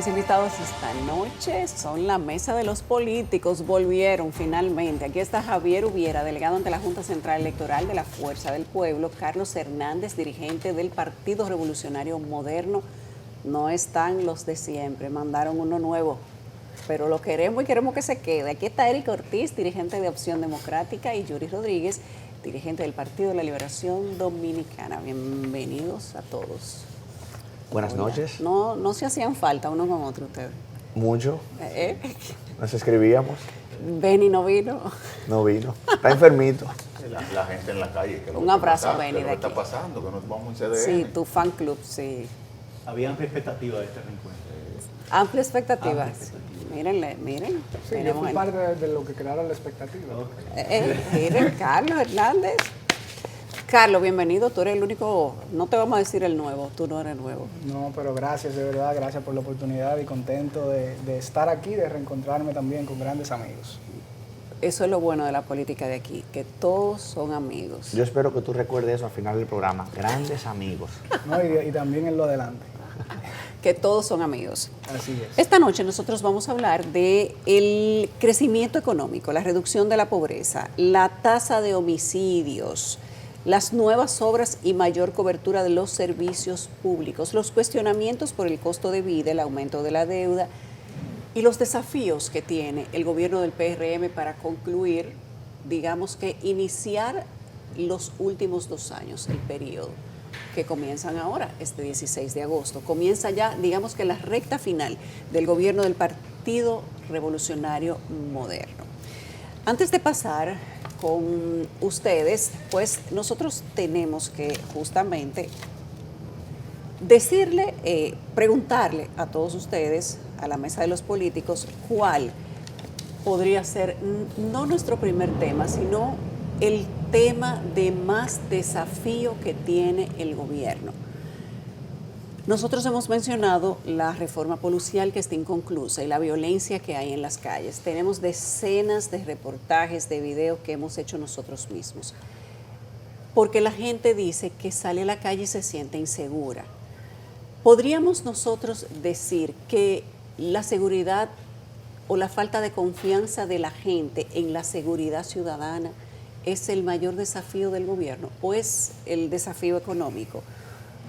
Mis invitados esta noche son la mesa de los políticos, volvieron finalmente. Aquí está Javier Ubiera, delegado ante la Junta Central Electoral de la Fuerza del Pueblo, Carlos Hernández, dirigente del Partido Revolucionario Moderno. No están los de siempre, mandaron uno nuevo, pero lo queremos y queremos que se quede. Aquí está Eric Ortiz, dirigente de Opción Democrática, y Yuri Rodríguez, dirigente del Partido de la Liberación Dominicana. Bienvenidos a todos. Buenas noches. No se hacían falta uno con otro ustedes. Mucho. Nos escribíamos. Benny no vino. No vino. Está enfermito. La gente en la calle. Que Un abrazo, Benny, de aquí. ¿Qué está pasando? Que nos vamos a CDN. Sí, tu fan club, sí. Había amplia expectativa de este reencuentro. Amplia expectativa. Amplia expectativa. Miren. Sí, yo fui parte de lo que crearon la expectativa. Miren, Carlos Hernández. Carlos, bienvenido. Tú eres el único, no te vamos a decir el nuevo, tú no eres nuevo. No, pero gracias, de verdad, gracias por la oportunidad y contento de estar aquí, de reencontrarme también con grandes amigos. Eso es lo bueno de la política de aquí, que todos son amigos. Yo espero que tú recuerdes eso al final del programa. Grandes amigos. ¿No? Y también en lo adelante. Que todos son amigos. Así es. Esta noche nosotros vamos a hablar de el crecimiento económico, la reducción de la pobreza, la tasa de homicidios, las nuevas obras y mayor cobertura de los servicios públicos, los cuestionamientos por el costo de vida, el aumento de la deuda y los desafíos que tiene el gobierno del PRM para concluir, digamos que iniciar los últimos 2 años, el periodo que comienzan ahora, este 16 de agosto. Comienza ya, digamos que la recta final del gobierno del Partido Revolucionario Moderno. Antes de pasar con ustedes, pues nosotros tenemos que justamente preguntarle a todos ustedes, a la mesa de los políticos, cuál podría ser no nuestro primer tema, sino el tema de más desafío que tiene el gobierno. Nosotros hemos mencionado la reforma policial que está inconclusa y la violencia que hay en las calles. Tenemos decenas de reportajes, de videos que hemos hecho nosotros mismos. Porque la gente dice que sale a la calle y se siente insegura. ¿Podríamos nosotros decir que la seguridad o la falta de confianza de la gente en la seguridad ciudadana es el mayor desafío del gobierno? ¿O es el desafío económico?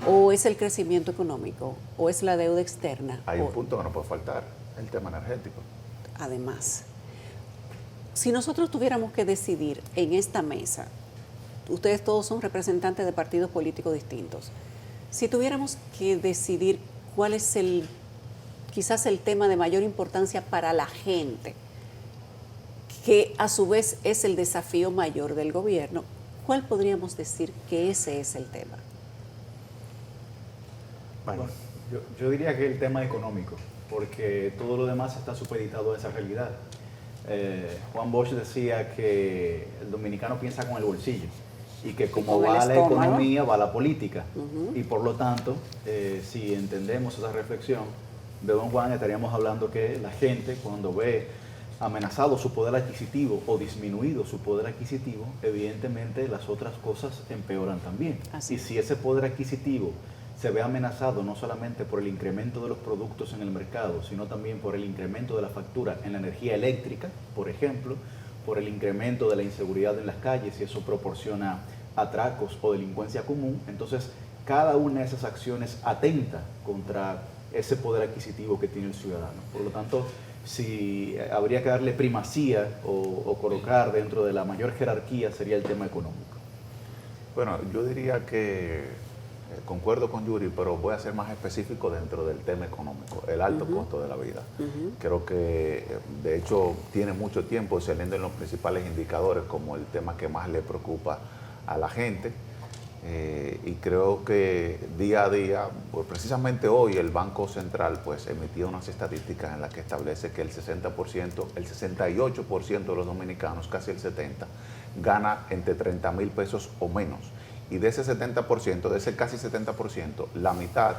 ¿O es el crecimiento económico? ¿O es la deuda externa? Hay un punto que no puede faltar, el tema energético. Además, si nosotros tuviéramos que decidir en esta mesa, ustedes todos son representantes de partidos políticos distintos, si tuviéramos que decidir cuál es quizás el tema de mayor importancia para la gente, que a su vez es el desafío mayor del gobierno, ¿cuál podríamos decir que ese es el tema? Bueno, yo diría que el tema económico, porque todo lo demás está supeditado a esa realidad. Juan Bosch decía que el dominicano piensa con el bolsillo y que como va la economía, va la política. Y por lo tanto, si entendemos esa reflexión de don Juan, estaríamos hablando que la gente cuando ve amenazado su poder adquisitivo o disminuido su poder adquisitivo, evidentemente las otras cosas empeoran también. Así. Y si ese poder adquisitivo se ve amenazado no solamente por el incremento de los productos en el mercado, sino también por el incremento de la factura en la energía eléctrica, por ejemplo, por el incremento de la inseguridad en las calles, y eso proporciona atracos o delincuencia común, entonces cada una de esas acciones atenta contra ese poder adquisitivo que tiene el ciudadano. Por lo tanto, si habría que darle primacía o colocar dentro de la mayor jerarquía, sería el tema económico. Bueno, yo diría que concuerdo con Yuri, pero voy a ser más específico dentro del tema económico, el alto costo de la vida. Creo que, de hecho, tiene mucho tiempo saliendo en los principales indicadores como el tema que más le preocupa a la gente. Y creo que día a día, pues precisamente hoy el Banco Central pues emitió unas estadísticas en las que establece que el 60%, el 68% de los dominicanos, casi el 70%, gana entre 30,000 pesos o menos. Y de ese 70%, de ese casi 70%, la mitad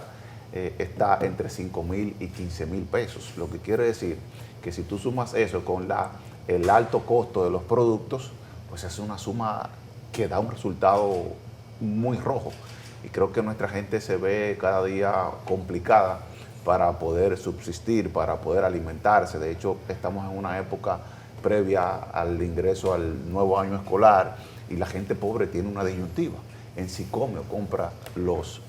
está entre 5,000 y 15,000 pesos. Lo que quiere decir que si tú sumas eso con el alto costo de los productos, pues es una suma que da un resultado muy rojo. Y creo que nuestra gente se ve cada día complicada para poder subsistir, para poder alimentarse. De hecho, estamos en una época previa al ingreso al nuevo año escolar y la gente pobre tiene una disyuntiva en si come o compra los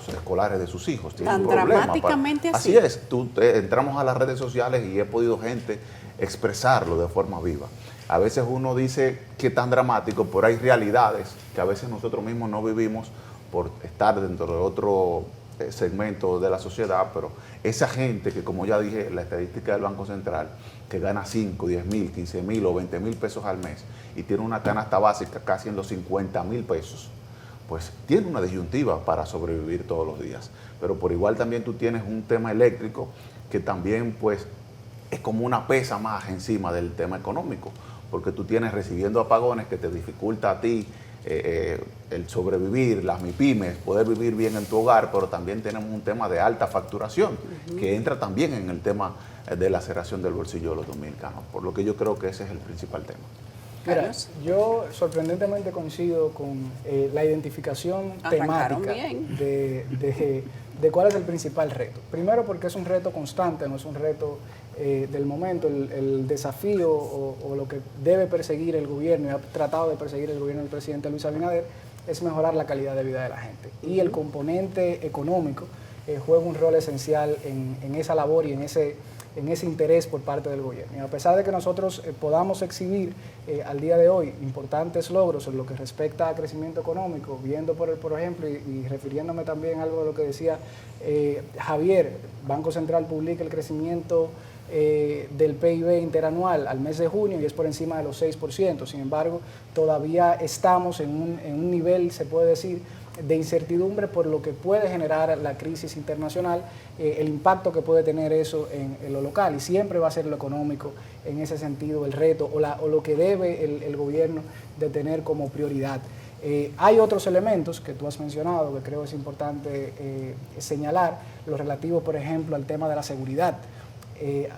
escolares de sus hijos. Tiene Tan un problema dramáticamente así es. Entramos a las redes sociales y he podido gente expresarlo de forma viva. A veces uno dice que tan dramático, pero hay realidades que a veces nosotros mismos no vivimos por estar dentro de otro segmento de la sociedad, pero esa gente que, como ya dije, la estadística del Banco Central, que gana 5, 10 mil, 15 mil o 20 mil pesos al mes y tiene una canasta básica casi en los 50 mil pesos, pues tiene una disyuntiva para sobrevivir todos los días. Pero por igual también tú tienes un tema eléctrico que también pues es como una pesa más encima del tema económico, porque tú tienes recibiendo apagones que te dificulta a ti el sobrevivir, las MIPYMES, poder vivir bien en tu hogar, pero también tenemos un tema de alta facturación, que entra también en el tema de la laceración del bolsillo de los dominicanos, por lo que yo creo que ese es el principal tema. Mira, yo sorprendentemente coincido con la identificación temática de cuál es el principal reto. Primero porque es un reto constante, no es un reto del momento. El desafío o lo que debe perseguir el gobierno y ha tratado de perseguir el gobierno del presidente Luis Abinader es mejorar la calidad de vida de la gente. Y el componente económico juega un rol esencial en esa labor y en ese interés por parte del gobierno. Y a pesar de que nosotros podamos exhibir al día de hoy importantes logros en lo que respecta a crecimiento económico, viendo por ejemplo, y refiriéndome también a algo de lo que decía Javier, Banco Central publica el crecimiento del PIB interanual al mes de junio y es por encima de los 6%. Sin embargo, todavía estamos en un nivel, se puede decir, de incertidumbre por lo que puede generar la crisis internacional, el impacto que puede tener eso en lo local, y siempre va a ser lo económico en ese sentido el reto o lo que debe el gobierno de tener como prioridad. Hay otros elementos que tú has mencionado que creo es importante señalar, lo relativo por ejemplo al tema de la seguridad.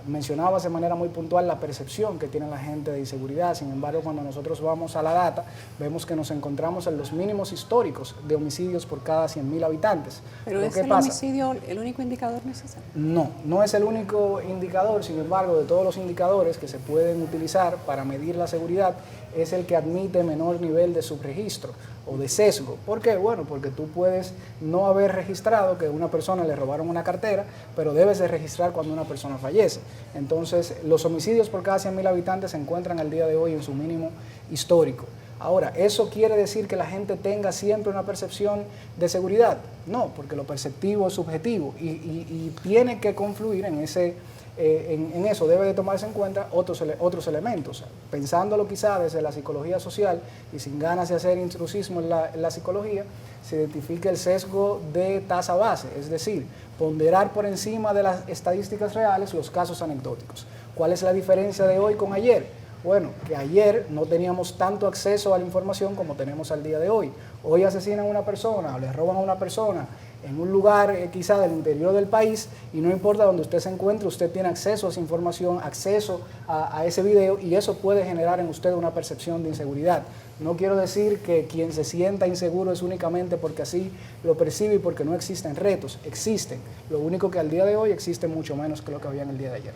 Mencionabas de manera muy puntual la percepción que tiene la gente de inseguridad. Sin embargo, cuando nosotros vamos a la data, vemos que nos encontramos en los mínimos históricos de homicidios por cada 100.000 habitantes. ¿Pero es el homicidio el único indicador necesario? No es el único indicador. Sin embargo, de todos los indicadores que se pueden utilizar para medir la seguridad, es el que admite menor nivel de subregistro o de sesgo. ¿Por qué? Bueno, porque tú puedes no haber registrado que a una persona le robaron una cartera, pero debes de registrar cuando una persona fallece. Entonces, los homicidios por cada 100.000 habitantes se encuentran al día de hoy en su mínimo histórico. Ahora, ¿eso quiere decir que la gente tenga siempre una percepción de seguridad? No, porque lo perceptivo es subjetivo y tiene que confluir en ese... En eso debe de tomarse en cuenta otros elementos, pensándolo quizá desde la psicología social y sin ganas de hacer intrusismo en la psicología, se identifica el sesgo de tasa base, es decir, ponderar por encima de las estadísticas reales los casos anecdóticos. ¿Cuál es la diferencia de hoy con ayer? Bueno, que ayer no teníamos tanto acceso a la información como tenemos al día de hoy. Hoy asesinan a una persona o le roban a una persona en un lugar quizá del interior del país y no importa donde usted se encuentre, usted tiene acceso a esa información, acceso a ese video y eso puede generar en usted una percepción de inseguridad. No quiero decir que quien se sienta inseguro es únicamente porque así lo percibe y porque no existen retos, existen. Lo único que al día de hoy existe mucho menos que lo que había en el día de ayer.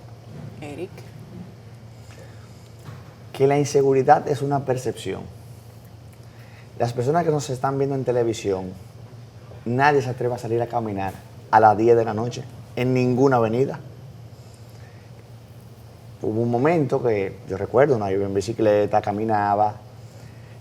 Eric. Que la inseguridad es una percepción. Las personas que nos están viendo en televisión, nadie se atreve a salir a caminar a las 10 de la noche en ninguna avenida. Hubo un momento que yo recuerdo, yo iba en bicicleta, caminaba.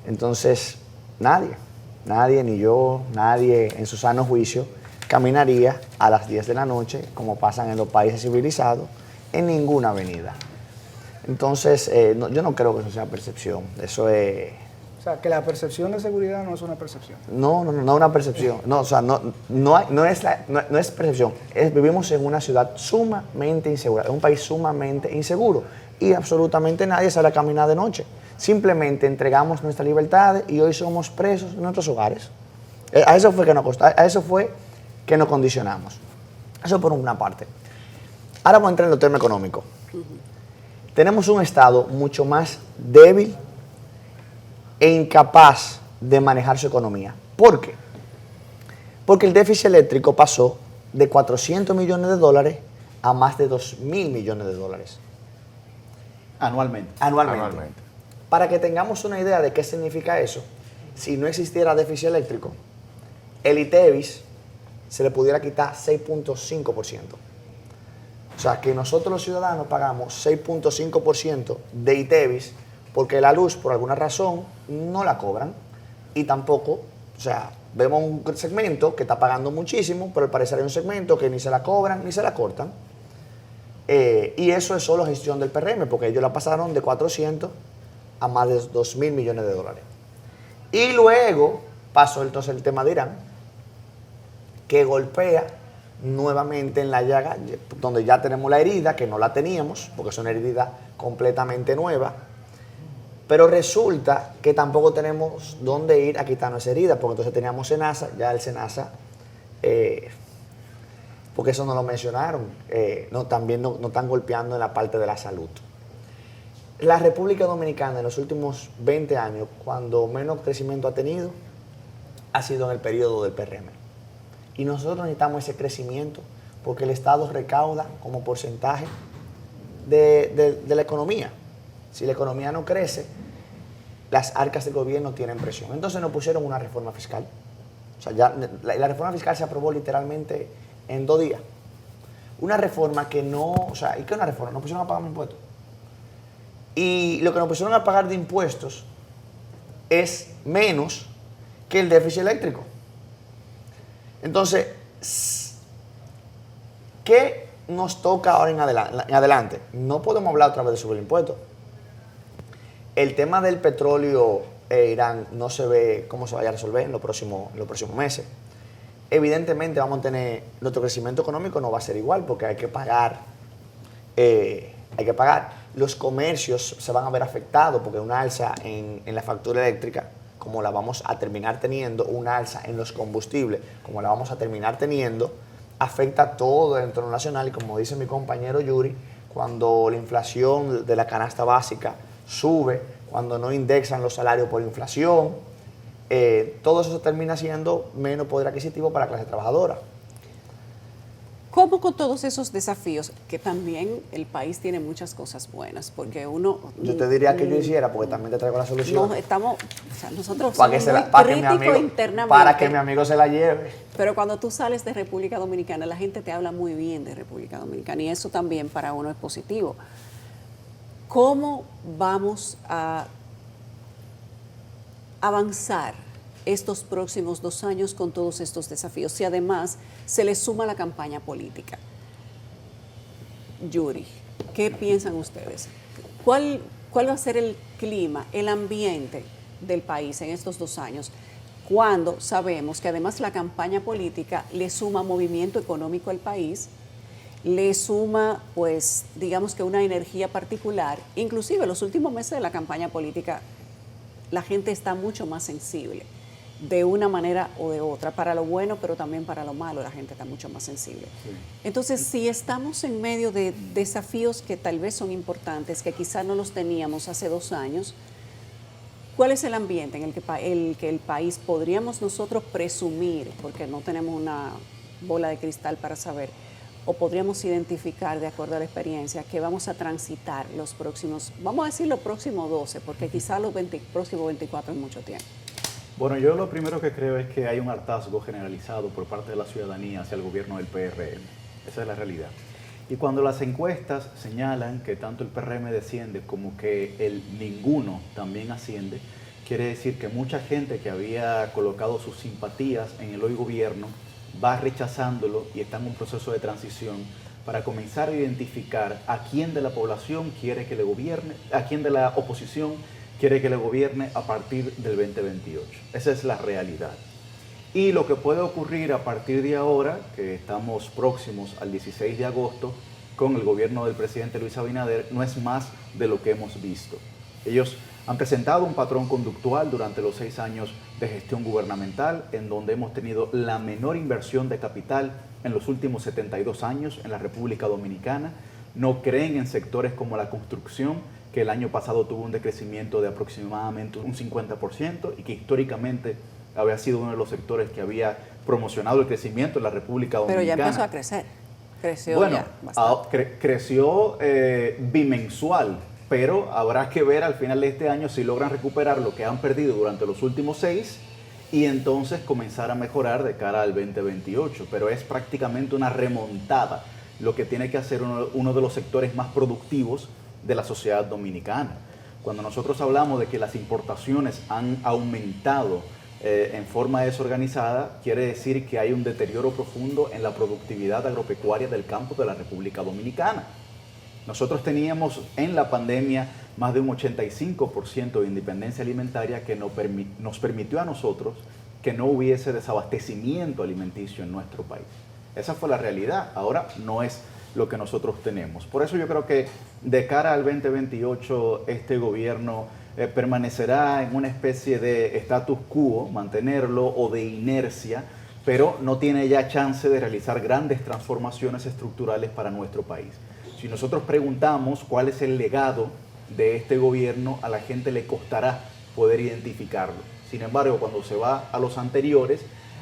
Entonces, nadie, ni yo, nadie en su sano juicio caminaría a las 10 de la noche, como pasan en los países civilizados, en ninguna avenida. Entonces, yo no creo que eso sea percepción, eso es... O sea, que la percepción de seguridad no es una percepción. No una percepción. No, o sea, no es percepción. Vivimos en una ciudad sumamente insegura, en un país sumamente inseguro. Y absolutamente nadie sale a caminar de noche. Simplemente entregamos nuestras libertades y hoy somos presos en nuestros hogares. A eso fue que nos condicionamos. Eso por una parte. Ahora vamos a entrar en el tema económico. Tenemos un Estado mucho más débil e incapaz de manejar su economía. ¿Por qué? Porque el déficit eléctrico pasó de 400 millones de dólares a más de 2.000 millones de dólares. Anualmente. Anualmente. Para que tengamos una idea de qué significa eso, si no existiera déficit eléctrico, el ITEVIS se le pudiera quitar 6.5%. O sea, que nosotros los ciudadanos pagamos 6.5% de ITEVIS porque la luz, por alguna razón, no la cobran. Y tampoco, o sea, vemos un segmento que está pagando muchísimo, pero al parecer hay un segmento que ni se la cobran ni se la cortan. Y eso es solo gestión del PRM, porque ellos la pasaron de 400 a más de 2.000 millones de dólares. Y luego pasó entonces el tema de Irán, que golpea nuevamente en la llaga, donde ya tenemos la herida, que no la teníamos, porque es una herida completamente nueva, pero resulta que tampoco tenemos dónde ir a quitarnos esa herida, porque entonces teníamos SENASA, ya el SENASA, porque eso no lo mencionaron, también no están golpeando en la parte de la salud. La República Dominicana en los últimos 20 años, cuando menos crecimiento ha tenido, ha sido en el periodo del PRM. Y nosotros necesitamos ese crecimiento porque el Estado recauda como porcentaje de la economía. Si la economía no crece, las arcas del gobierno tienen presión. Entonces nos pusieron una reforma fiscal. O sea, ya la reforma fiscal se aprobó literalmente en 2 días. Una reforma que no... O sea, ¿y qué es una reforma? Nos pusieron a pagar impuestos. Y lo que nos pusieron a pagar de impuestos es menos que el déficit eléctrico. Entonces, ¿qué nos toca ahora en adelante? No podemos hablar otra vez de subir el impuesto. El tema del petróleo Irán no se ve cómo se vaya a resolver en los próximos meses. Evidentemente vamos a tener, nuestro crecimiento económico no va a ser igual porque hay que pagar. Los comercios se van a ver afectados porque una alza en la factura eléctrica, como la vamos a terminar teniendo, una alza en los combustibles, como la vamos a terminar teniendo, afecta a todo el entorno nacional. Y como dice mi compañero Yuri, cuando la inflación de la canasta básica sube, cuando no indexan los salarios por inflación, todo eso termina siendo menos poder adquisitivo para la clase trabajadora. ¿Cómo con todos esos desafíos? Que también el país tiene muchas cosas buenas, porque uno... Yo te diría que yo hiciera, porque también te traigo la solución. No, estamos... O sea, nosotros para somos muy críticos internamente. Para que mi amigo se la lleve. Pero cuando tú sales de República Dominicana, la gente te habla muy bien de República Dominicana, y eso también para uno es positivo. ¿Cómo vamos a avanzar estos próximos 2 años con todos estos desafíos? Si además se le suma la campaña política. Yuri, ¿qué piensan ustedes? ¿Cuál va a ser el clima, el ambiente del país en estos 2 años? Cuando sabemos que además la campaña política le suma movimiento económico al país, le suma, pues, digamos que una energía particular. Inclusive en los últimos meses de la campaña política, la gente está mucho más sensible, de una manera o de otra, para lo bueno, pero también para lo malo, la gente está mucho más sensible. Sí. Entonces, si estamos en medio de desafíos que tal vez son importantes, que quizás no los teníamos hace 2 años, ¿cuál es el ambiente en el que el país podríamos nosotros presumir, porque no tenemos una bola de cristal para saber, o podríamos identificar de acuerdo a la experiencia que vamos a transitar los próximos, vamos a decir los próximos 12, porque quizás los próximos 24 es mucho tiempo? Bueno, yo lo primero que creo es que hay un hartazgo generalizado por parte de la ciudadanía hacia el gobierno del PRM. Esa es la realidad. Y cuando las encuestas señalan que tanto el PRM desciende como que el ninguno también asciende, quiere decir que mucha gente que había colocado sus simpatías en el hoy gobierno va rechazándolo y está en un proceso de transición para comenzar a identificar a quién de la población quiere que le gobierne, a quién de la oposición quiere que le gobierne a partir del 2028. Esa es la realidad. Y lo que puede ocurrir a partir de ahora, que estamos próximos al 16 de agosto, con el gobierno del presidente Luis Abinader, no es más de lo que hemos visto. Ellos han presentado un patrón conductual durante los 6 años de gestión gubernamental, en donde hemos tenido la menor inversión de capital en los últimos 72 años en la República Dominicana. No creen en sectores como la construcción, que el año pasado tuvo un decrecimiento de aproximadamente un 50% y que históricamente había sido uno de los sectores que había promocionado el crecimiento en la República Dominicana. Pero ya empezó a crecer. Creció bueno, ya bastante. creció bimensual, pero habrá que ver al final de este año si logran recuperar lo que han perdido durante los últimos 6 y entonces comenzar a mejorar de cara al 2028. Pero es prácticamente una remontada lo que tiene que hacer uno de los sectores más productivos de la sociedad dominicana. Cuando nosotros hablamos de que las importaciones han aumentado en forma desorganizada, quiere decir que hay un deterioro profundo en la productividad agropecuaria del campo de la República Dominicana. Nosotros teníamos en la pandemia más de un 85% de independencia alimentaria que nos permitió a nosotros que no hubiese desabastecimiento alimenticio en nuestro país. Esa fue la realidad. Ahora no es lo que nosotros tenemos. Por eso yo creo que de cara al 2028 este gobierno permanecerá en una especie de status quo, mantenerlo, o de inercia, pero no tiene ya chance de realizar grandes transformaciones estructurales para nuestro país. Si nosotros preguntamos cuál es el legado de este gobierno, a la gente le costará poder identificarlo. Sin embargo, cuando se va a los anteriores,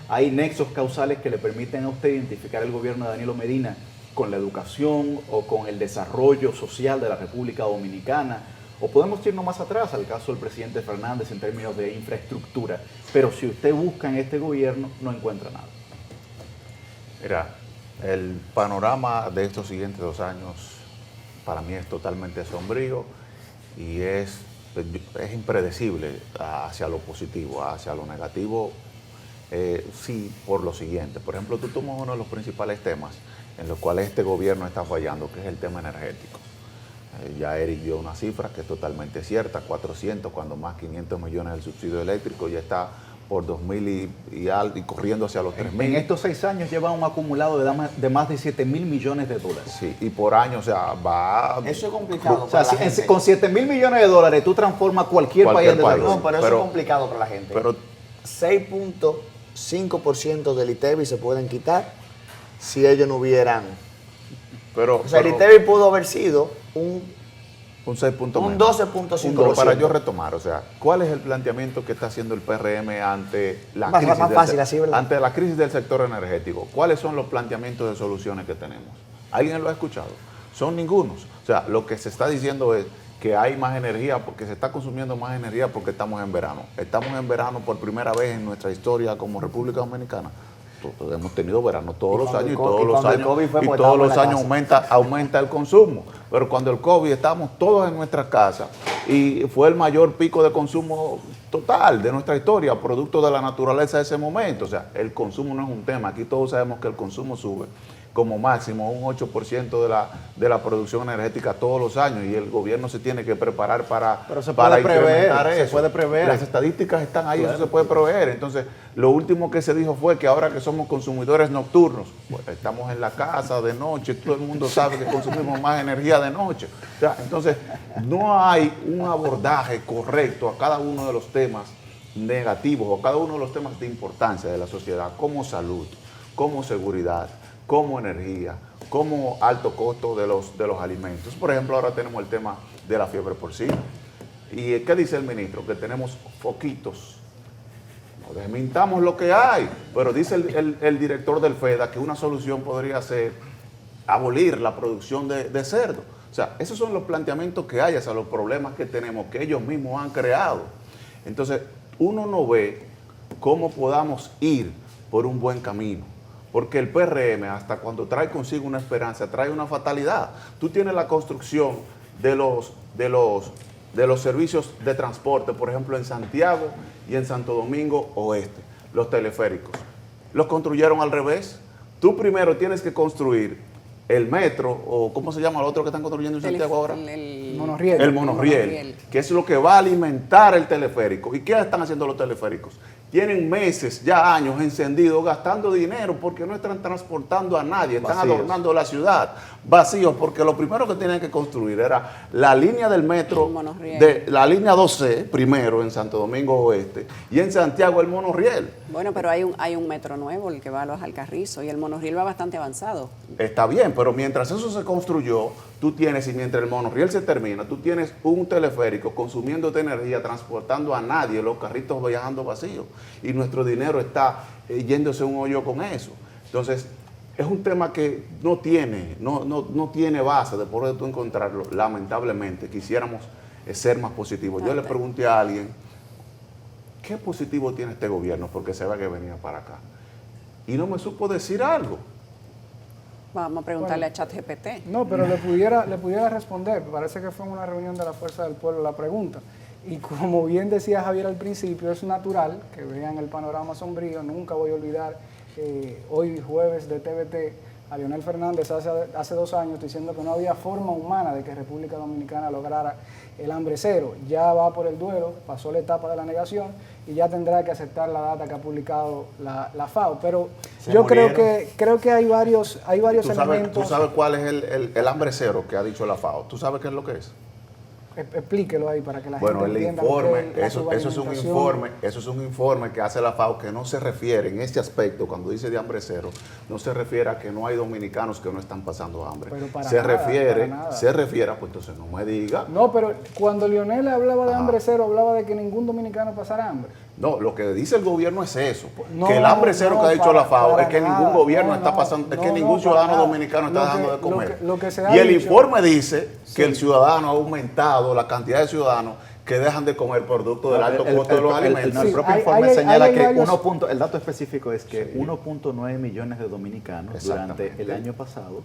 hay nexos causales que le permiten a usted identificar el gobierno de Danilo Medina con la educación o con el desarrollo social de la República Dominicana, o podemos irnos más atrás al caso del presidente Fernández en términos de infraestructura, pero si usted busca en este gobierno no encuentra nada. Mira, el panorama de estos siguientes 2 años para mí es totalmente sombrío y es impredecible hacia lo positivo, hacia lo negativo. Sí, por lo siguiente. Por ejemplo, tú tomas uno de los principales temas en los cuales este gobierno está fallando, que es el tema energético. Ya Eric dio una cifra que es totalmente cierta, 400, cuando más 500 millones del subsidio eléctrico, ya está por 2.000 y corriendo hacia los 3.000. En estos 6 años lleva un acumulado de más de 7.000 millones de dólares. Sí, y por año, o sea, va... Eso es complicado O sea, para la gente. con 7.000 millones de dólares tú transformas cualquier país en desarrollo. No, pero eso es complicado para la gente. Pero 6.5% del ITEVI se pueden quitar si ellos no hubieran... Pero, O sea, el ITEVI pudo haber sido un 6 puntos un menos. 12.5%. Pero para yo retomar, o sea, ¿cuál es el planteamiento que está haciendo el PRM ante la Más crisis fácil, así, ¿verdad? ante la crisis del sector energético? ¿Cuáles son los planteamientos de soluciones que tenemos? ¿Alguien lo ha escuchado? Son ningunos. O sea, lo que se está diciendo es que hay más energía, porque se está consumiendo más energía porque estamos en verano. Estamos en verano por primera vez en nuestra historia como República Dominicana. Todos hemos tenido verano todos los años y todos los años aumenta el consumo. Pero cuando el COVID estábamos todos en nuestras casas y fue el mayor pico de consumo total de nuestra historia, producto de la naturaleza de ese momento. O sea, el consumo no es un tema. Aquí todos sabemos que el consumo sube como máximo un 8% de la producción energética todos los años y el gobierno se tiene que preparar para incrementar eso. Se puede prever. Las estadísticas están ahí, claro. Eso se puede prever. Entonces, lo último que se dijo fue que ahora que somos consumidores nocturnos, pues, estamos en la casa de noche, todo el mundo sabe que consumimos más energía de noche. O sea, entonces, no hay un abordaje correcto a cada uno de los temas negativos o a cada uno de los temas de importancia de la sociedad, como salud, como seguridad, como energía, como alto costo de los alimentos. Por ejemplo, ahora tenemos el tema de la fiebre porcina. ¿Y qué dice el ministro? Que tenemos foquitos. No desmintamos lo que hay, pero dice el director del FEDA que una solución podría ser abolir la producción de cerdo. O sea, esos son los planteamientos que hay hacia los problemas que tenemos, que ellos mismos han creado. Entonces, uno no ve cómo podamos ir por un buen camino. Porque el PRM, hasta cuando trae consigo una esperanza, trae una fatalidad. Tú tienes la construcción de los servicios de transporte, por ejemplo, en Santiago y en Santo Domingo Oeste, los teleféricos. Los construyeron al revés. Tú primero tienes que construir el metro, o ¿cómo se llama el otro que están construyendo en Santiago ahora? El monorriel. El monorriel, que es lo que va a alimentar el teleférico. ¿Y qué están haciendo los teleféricos? Tienen meses, ya años encendidos, gastando dinero porque no están transportando a nadie, están adornando la ciudad, vacíos, porque lo primero que tenían que construir era la línea del metro, la línea 2C, primero en Santo Domingo Oeste, y en Santiago el monorriel. Bueno, pero hay un metro nuevo, el que va a los Alcarrizos, y el monorriel va bastante avanzado. Está bien, pero mientras eso se construyó, tú tienes, y mientras el monorriel se termina, tú tienes un teleférico consumiéndote energía, transportando a nadie, los carritos viajando vacíos, y nuestro dinero está yéndose un hoyo con eso. Entonces, es un tema que no tiene base de poder tú encontrarlo, lamentablemente. Quisiéramos ser más positivos. Yo le pregunté a alguien, ¿qué positivo tiene este gobierno? Porque se ve que venía para acá. Y no me supo decir algo. Vamos a preguntarle a ChatGPT. No, pero le pudiera responder. Parece que fue en una reunión de la Fuerza del Pueblo la pregunta. Y como bien decía Javier al principio, es natural que vean el panorama sombrío. Nunca voy a olvidar hoy jueves de TVT a Leonel Fernández hace 2 años diciendo que no había forma humana de que República Dominicana lograra el hambre cero. Ya va por el duelo, pasó la etapa de la negación y ya tendrá que aceptar la data que ha publicado la FAO. Pero yo creo que hay varios elementos. ¿Tú sabes cuál es el hambre cero que ha dicho la FAO? ¿Tú sabes qué es lo que es? Explíquelo ahí para que la bueno, gente entienda. Bueno, el informe, eso es un informe que hace la FAO que no se refiere en este aspecto, cuando dice de hambre cero, no se refiere a que no hay dominicanos que no están pasando hambre. Se refiere, pues entonces no me diga. No, pero cuando Leonel hablaba de hambre cero, hablaba de que ningún dominicano pasara hambre. No, lo que dice el gobierno es eso, que el hambre cero que ha dicho la FAO es que ningún gobierno está pasando, es que ningún ciudadano dominicano está dejando de comer. Y el informe dice que el ciudadano ha aumentado la cantidad de ciudadanos que dejan de comer producto del alto costo de los alimentos. El propio informe señala que el dato específico es que 1.9 millones de dominicanos durante el año pasado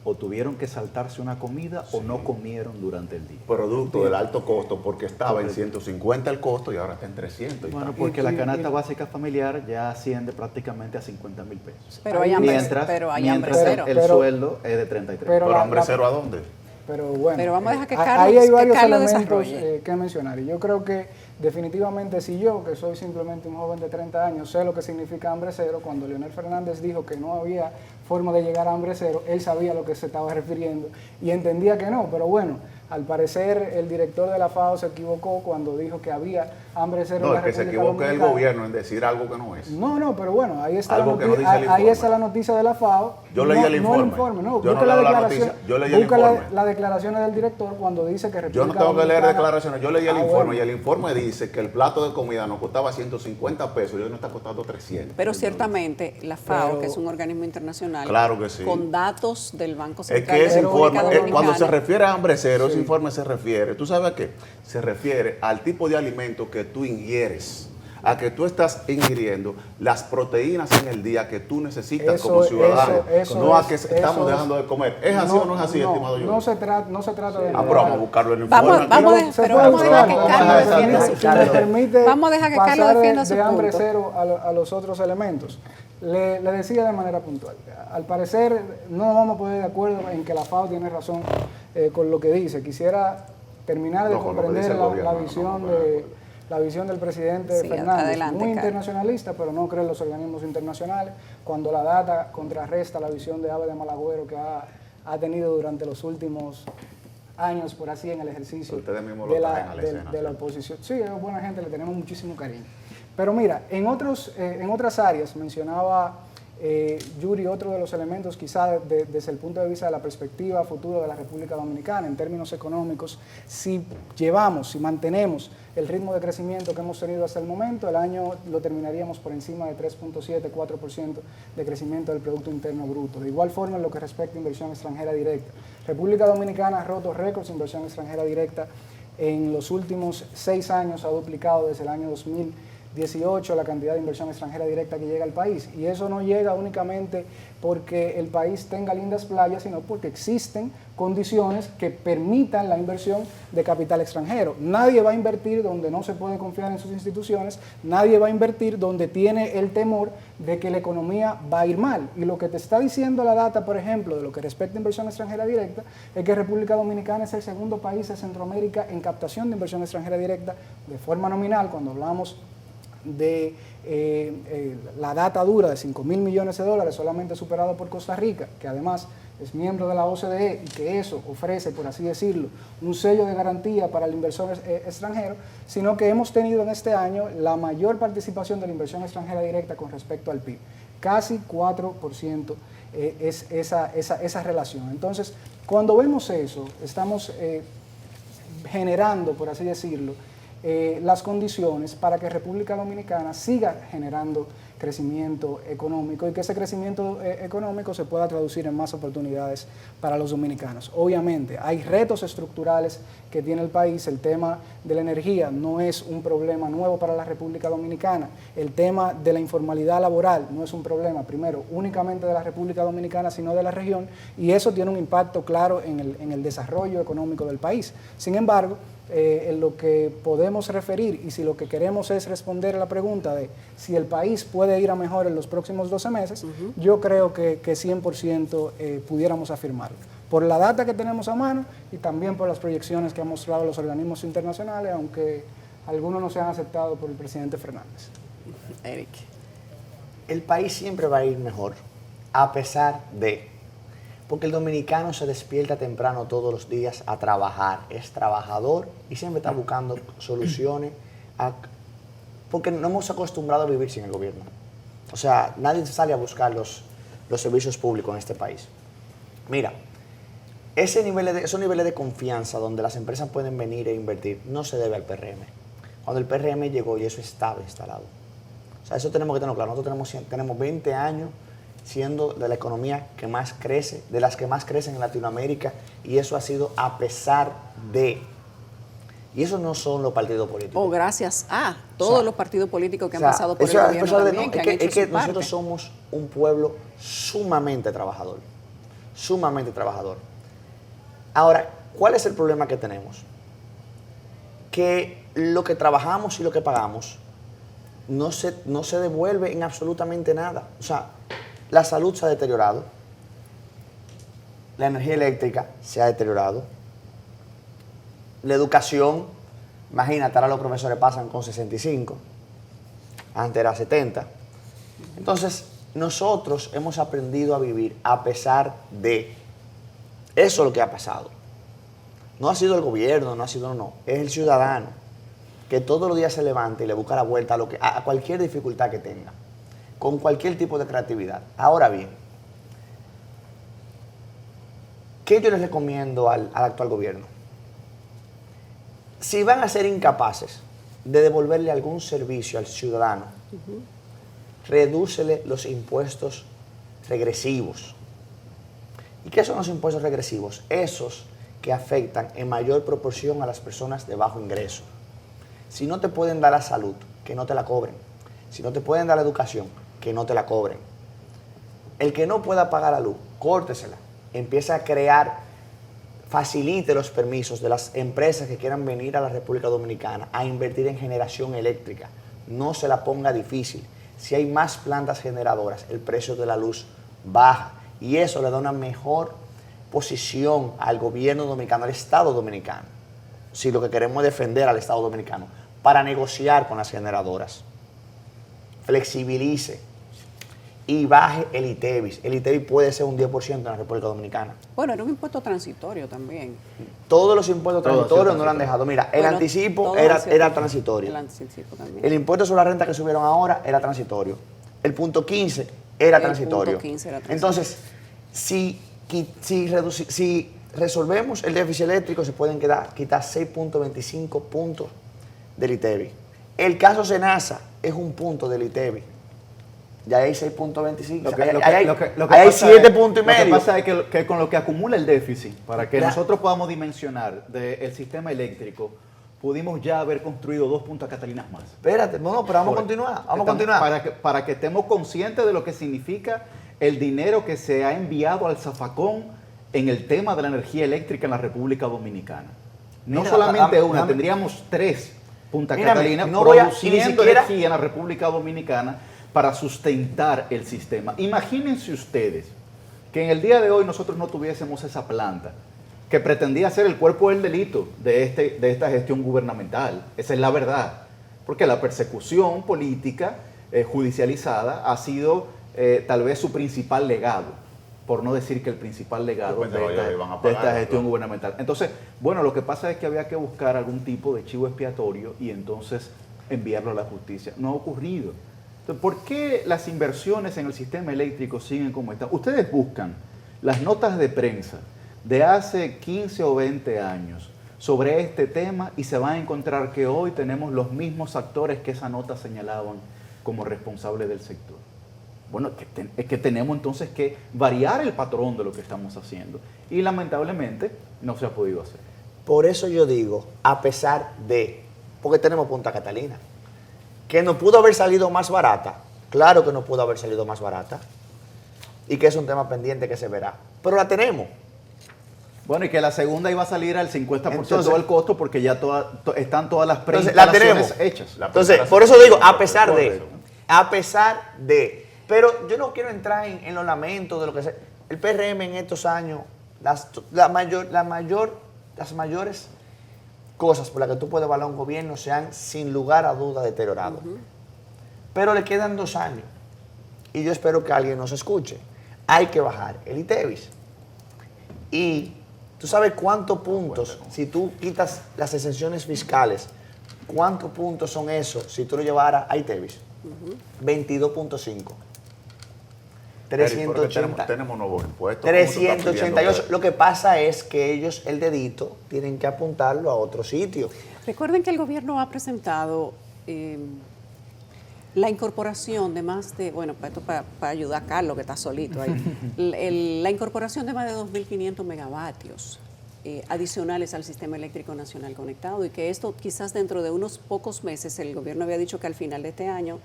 o tuvieron que saltarse una comida o no comieron durante el día. Producto del alto costo, porque estaba en 150 el costo y ahora está en 300. Bueno, porque la canasta básica familiar ya asciende prácticamente a 50,000 pesos. Pero hay hambre cero. El sueldo es de 33. ¿Pero hambre cero a dónde? Pero bueno, pero vamos a dejar que ahí hay varios elementos desarrolle. Que mencionar. Y yo creo que definitivamente si yo, que soy simplemente un joven de 30 años, sé lo que significa hambre cero, cuando Leonel Fernández dijo que no había forma de llegar a hambre cero, él sabía a lo que se estaba refiriendo y entendía que no. Pero bueno, al parecer el director de la FAO se equivocó cuando dijo que había hambre cero en la República Dominicana. No, el que se equivoca es el gobierno en decir algo que no es. No, pero bueno, ahí está, ahí está la noticia de la FAO. Yo leí el informe. Yo no leo la noticia, yo leí el informe. Las declaraciones del director cuando dice que República Yo no tengo que leer Dominicana, declaraciones, yo leí el informe y el informe dice que el plato de comida nos costaba 150 pesos y hoy nos está costando 300. Pero ciertamente la FAO, que es un organismo internacional, claro que sí, con datos del Banco Central es que ese de República informe, Dominicana, cuando se refiere a hambre cero, ese informe se refiere, ¿tú sabes a qué? Se refiere al tipo de alimento que tú ingieres, a que tú estás ingiriendo las proteínas en el día que tú necesitas como ciudadano, no a que estamos dejando de comer. ¿Es así o no es así, estimado yo? No se trata de... pero vamos a buscarlo en el informe. Vamos a dejar que Carlos defienda su punto. De hambre cero a los otros elementos. Le decía de manera puntual, al parecer no vamos a poner de acuerdo en que la FAO tiene razón con lo que dice. Quisiera terminar de comprender la visión del presidente Fernández, adelante, muy Carlos. internacionalista, pero no cree en los organismos internacionales, cuando la data contrarresta la visión de Ave de Malagüero que ha tenido durante los últimos años, por así, en el ejercicio de la oposición. Sí, es buena gente, le tenemos muchísimo cariño. Pero mira, en otras áreas, mencionaba Yuri, otro de los elementos quizá desde el punto de vista de la perspectiva futura de la República Dominicana, en términos económicos, si mantenemos el ritmo de crecimiento que hemos tenido hasta el momento, el año lo terminaríamos por encima de 3.7-4% de crecimiento del Producto Interno Bruto. De igual forma, en lo que respecta a inversión extranjera directa, República Dominicana ha roto récords de inversión extranjera directa en los últimos 6 años, ha duplicado desde el año 2018 la cantidad de inversión extranjera directa que llega al país. Y eso no llega únicamente porque el país tenga lindas playas, sino porque existen condiciones que permitan la inversión de capital extranjero. Nadie va a invertir donde no se puede confiar en sus instituciones, nadie va a invertir donde tiene el temor de que la economía va a ir mal. Y lo que te está diciendo la data, por ejemplo, de lo que respecta a inversión extranjera directa, es que República Dominicana es el segundo país de Centroamérica en captación de inversión extranjera directa de forma nominal. Cuando hablamos de la data dura de 5.000 millones de dólares, solamente superado por Costa Rica, que además es miembro de la OCDE y que eso ofrece, por así decirlo, un sello de garantía para el inversor extranjero, sino que hemos tenido en este año la mayor participación de la inversión extranjera directa con respecto al PIB. Casi 4% es esa relación. Entonces, Cuando vemos eso, estamos generando, por así decirlo, las condiciones para que República Dominicana siga generando crecimiento económico y que ese crecimiento económico se pueda traducir en más oportunidades para los dominicanos. Obviamente, hay retos estructurales que tiene el país. El tema de la energía no es un problema nuevo para la República Dominicana. El tema de la informalidad laboral no es un problema, primero, únicamente de la República Dominicana, sino de la región, y eso tiene un impacto claro en el desarrollo económico del país. Sin embargo, en lo que podemos referir y si lo que queremos es responder a la pregunta de si el país puede ir a mejor en los próximos 12 meses, yo creo que 100% pudiéramos afirmarlo. Por la data que tenemos a mano y también por las proyecciones que han mostrado los organismos internacionales, aunque algunos no se han aceptado por el presidente Fernández. Eric. El país siempre va a ir mejor, a pesar de... Porque el dominicano se despierta temprano todos los días a trabajar, es trabajador y siempre está buscando soluciones, porque no hemos acostumbrado a vivir sin el gobierno. O sea, nadie sale a buscar los servicios públicos en este país. Mira, esos niveles de confianza donde las empresas pueden venir e invertir no se debe al PRM. Cuando el PRM llegó y eso estaba instalado. O sea, eso tenemos que tenerlo claro. Nosotros tenemos 20 años siendo de la economía que más crece, de las que más crecen en Latinoamérica, y eso ha sido a pesar de. Y eso no son los partidos políticos. O gracias a todos los partidos políticos que han pasado por el gobierno también, que han hecho su parte. Nosotros somos un pueblo sumamente trabajador, sumamente trabajador. Ahora, ¿cuál es el problema que tenemos? Que lo que trabajamos y lo que pagamos no se devuelve en absolutamente nada. O sea, la salud se ha deteriorado, la energía eléctrica se ha deteriorado, la educación, imagínate, ahora los profesores pasan con 65, antes era 70. Entonces, nosotros hemos aprendido a vivir a pesar de. Eso es lo que ha pasado. No ha sido el gobierno, no, es el ciudadano que todos los días se levanta y le busca la vuelta a cualquier dificultad que tenga, con cualquier tipo de creatividad. Ahora bien, ¿qué yo les recomiendo al actual gobierno? Si van a ser incapaces de devolverle algún servicio al ciudadano, redúcele los impuestos regresivos. ¿Y qué son los impuestos regresivos? Esos que afectan en mayor proporción a las personas de bajo ingreso. Si no te pueden dar la salud, que no te la cobren. Si no te pueden dar la educación, que no te la cobren. El que no pueda pagar la luz, córtesela. Empieza a crear, facilite los permisos de las empresas que quieran venir a la República Dominicana a invertir en generación eléctrica. No se la ponga difícil. Si hay más plantas generadoras, el precio de la luz baja. Y eso le da una mejor posición al gobierno dominicano, al Estado dominicano, si lo que queremos es defender al Estado dominicano, para negociar con las generadoras. Flexibilice y baje el ITEVIS. El ITEVIS puede ser un 10% en la República Dominicana. Bueno, era un impuesto transitorio también. Todos los impuestos transitorios no lo han dejado. Mira, el anticipo era transitorio. El anticipo también. El impuesto sobre la renta que subieron ahora era transitorio. El punto 15 era transitorio. Entonces, si resolvemos el déficit eléctrico, se pueden quitar 6.25 puntos del ITEVIS. El caso Senasa es un punto del ITEVIS. Ya hay 6.25. Hay 7 puntos y medio. Lo que pasa es que con lo que acumula el déficit, para que nosotros podamos dimensionar del sistema eléctrico, pudimos ya haber construido 2 Punta Catalinas más. Espérate, pero vamos a continuar. Para que estemos conscientes de lo que significa el dinero que se ha enviado al zafacón en el tema de la energía eléctrica en la República Dominicana. No solamente una, tendríamos 3 Punta Catalinas produciendo energía en la República Dominicana para sustentar el sistema. Imagínense ustedes que en el día de hoy nosotros no tuviésemos esa planta que pretendía ser el cuerpo del delito de esta gestión gubernamental. Esa es la verdad. Porque la persecución política judicializada ha sido tal vez su principal legado, por no decir que el principal legado de esta gestión gubernamental. Entonces, bueno, lo que pasa es que había que buscar algún tipo de chivo expiatorio y entonces enviarlo a la justicia. No ha ocurrido. Entonces, ¿por qué las inversiones en el sistema eléctrico siguen como están? Ustedes buscan las notas de prensa de hace 15 o 20 años sobre este tema y se van a encontrar que hoy tenemos los mismos actores que esa nota señalaban como responsables del sector. Bueno, es que tenemos entonces que variar el patrón de lo que estamos haciendo y lamentablemente no se ha podido hacer. Por eso yo digo, a pesar de, porque tenemos Punta Catalina, que no pudo haber salido más barata, claro que no pudo haber salido más barata, y que es un tema pendiente que se verá, pero la tenemos. Bueno, y que la segunda iba a salir al 50% Entonces, del costo porque ya están todas las entonces, la preinstalaciones tenemos hechas. Entonces, por eso digo, a pesar de, pero yo no quiero entrar en los lamentos de lo que sea. El PRM en estos años, las mayores cosas por las que tú puedes evaluar un gobierno se han sin lugar a duda deteriorado. Pero le quedan 2 años y yo espero que alguien nos escuche. Hay que bajar el ITEVIS. Y tú sabes cuántos puntos, si tú quitas las exenciones fiscales, cuántos puntos son esos si tú lo llevaras a ITEVIS. 22.5. 380. Tenemos nuevos impuestos. 388. Lo que pasa es que ellos el dedito tienen que apuntarlo a otro sitio. Recuerden que el gobierno ha presentado la incorporación de más de, bueno, para ayudar a Carlos, que está solito ahí, la incorporación de más de 2.500 megavatios adicionales al Sistema Eléctrico Nacional Conectado, y que esto quizás dentro de unos pocos meses, el gobierno había dicho que al final de este año,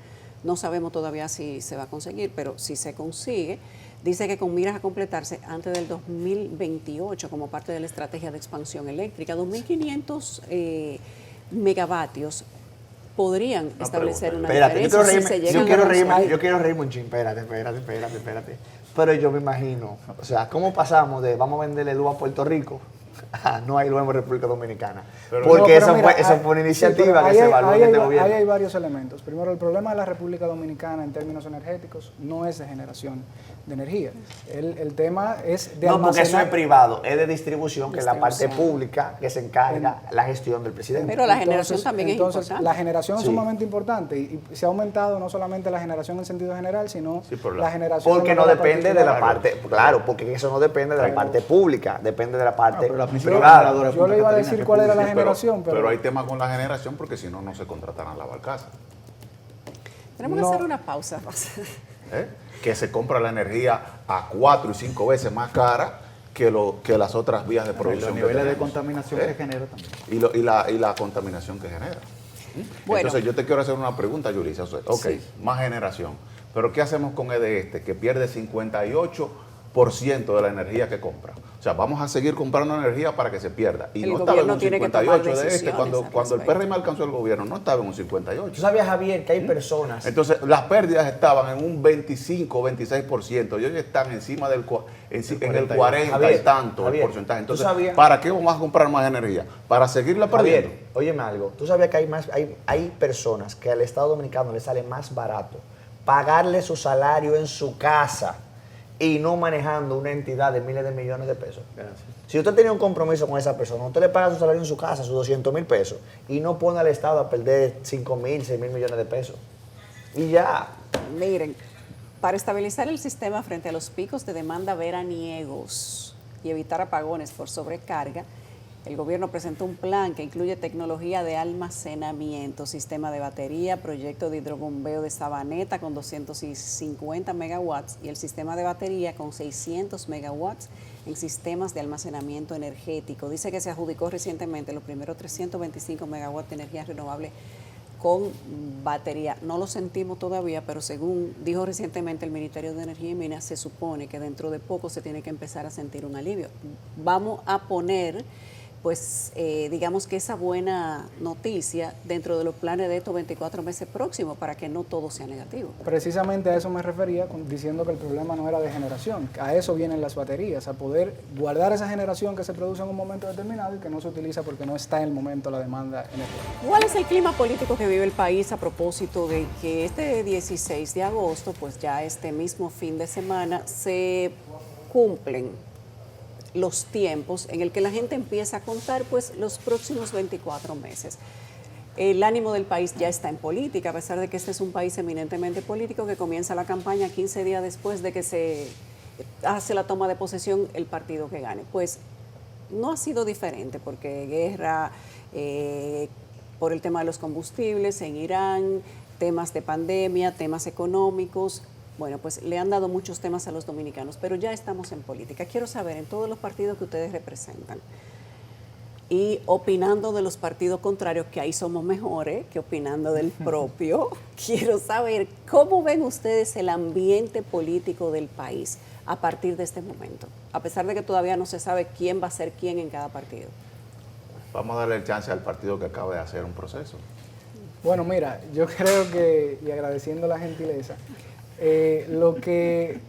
no sabemos todavía si se va a conseguir, pero si se consigue, dice que con miras a completarse antes del 2028 como parte de la estrategia de expansión eléctrica, 2.500 megavatios podrían establecer una diferencia si se llegan yo quiero reírme un chin, espérate. Pero yo me imagino, o sea, ¿cómo pasamos de vamos a venderle luz a Puerto Rico a no hay luz en República Dominicana? Porque esa fue una iniciativa que se evaluó en este gobierno. Ahí hay varios elementos. Primero, el problema de la República Dominicana en términos energéticos no es de generación de energía. El tema es de no, porque eso almacenar. es privado, es de distribución, que es la parte pública que se encarga la gestión del presidente. Pero la generación también es importante. La generación es Sí. sumamente importante y se ha aumentado no solamente la generación en sentido general, sino la generación... Porque de no manera depende de la particular. parte, claro, porque eso no depende de la parte pública, depende de la parte pero la principal privada. generadora Yo le iba a Punta decir Catalina, cuál era la Sí, generación, pero hay temas con la generación porque si no, no se contratarán la barcaza. Tenemos que hacer una pausa. Que se compra la energía a 4 y 5 veces más cara que las otras vías de Los producción. niveles de tenemos. contaminación que genera también. Y la contaminación que genera. Bueno. Entonces yo te quiero hacer una pregunta, Yulisa. Ok, Sí. más generación. Pero ¿qué hacemos con EDE que pierde 58% de la energía que compra? O sea, vamos a seguir comprando energía para que se pierda. Y El no estaba en gobierno un tiene que tomar 58 de decisiones cuando al el respecto. PRM alcanzó el gobierno, no estaba en un ¿Tú 58. sabías, Javier, que hay personas? Entonces, las pérdidas estaban en un 25 o 26%, y hoy están encima en el 40 Javier, y tanto Javier, el porcentaje. ¿tú Entonces, sabías? ¿para qué vamos a comprar más energía? ¿Para seguirla perdiendo? Javier, óyeme algo. ¿Tú sabías que hay personas que al Estado Dominicano le sale más barato pagarle su salario en su casa y no manejando una entidad de miles de millones de pesos? Gracias. Si usted tenía un compromiso con esa persona, usted le paga su salario en su casa, sus 200,000 pesos, y no pone al Estado a perder 5,000, 6,000 millones de pesos. Y ya. Miren, para estabilizar el sistema frente a los picos de demanda veraniegos y evitar apagones por sobrecarga, el gobierno presentó un plan que incluye tecnología de almacenamiento, sistema de batería, proyecto de hidrobombeo de Sabaneta con 250 megawatts y el sistema de batería con 600 megawatts en sistemas de almacenamiento energético. Dice que se adjudicó recientemente los primeros 325 megawatts de energía renovable con batería. No lo sentimos todavía, pero según dijo recientemente el Ministerio de Energía y Minas, se supone que dentro de poco se tiene que empezar a sentir un alivio. Vamos a poner, pues, digamos que esa buena noticia dentro de los planes de estos 24 meses próximos para que no todo sea negativo. Precisamente a eso me refería diciendo que el problema no era de generación. A eso vienen las baterías, a poder guardar esa generación que se produce en un momento determinado y que no se utiliza porque no está en el momento la demanda energética. ¿Cuál es el clima político que vive el país a propósito de que este 16 de agosto, pues ya este mismo fin de semana, se cumplen los tiempos en el que la gente empieza a contar pues los próximos 24 meses? El ánimo del país ya está en política, a pesar de que este es un país eminentemente político que comienza la campaña 15 días después de que se hace la toma de posesión el partido que gane. Pues no ha sido diferente, porque guerra por el tema de los combustibles en Irán, temas de pandemia, temas económicos. Bueno, pues le han dado muchos temas a los dominicanos, pero ya estamos en política. Quiero saber, en todos los partidos que ustedes representan, y opinando de los partidos contrarios, que ahí somos mejores que opinando del propio, quiero saber cómo ven ustedes el ambiente político del país a partir de este momento, a pesar de que todavía no se sabe quién va a ser quién en cada partido. Vamos a darle el chance al partido que acaba de hacer un proceso. Bueno, mira, yo creo que, y agradeciendo la gentileza, lo que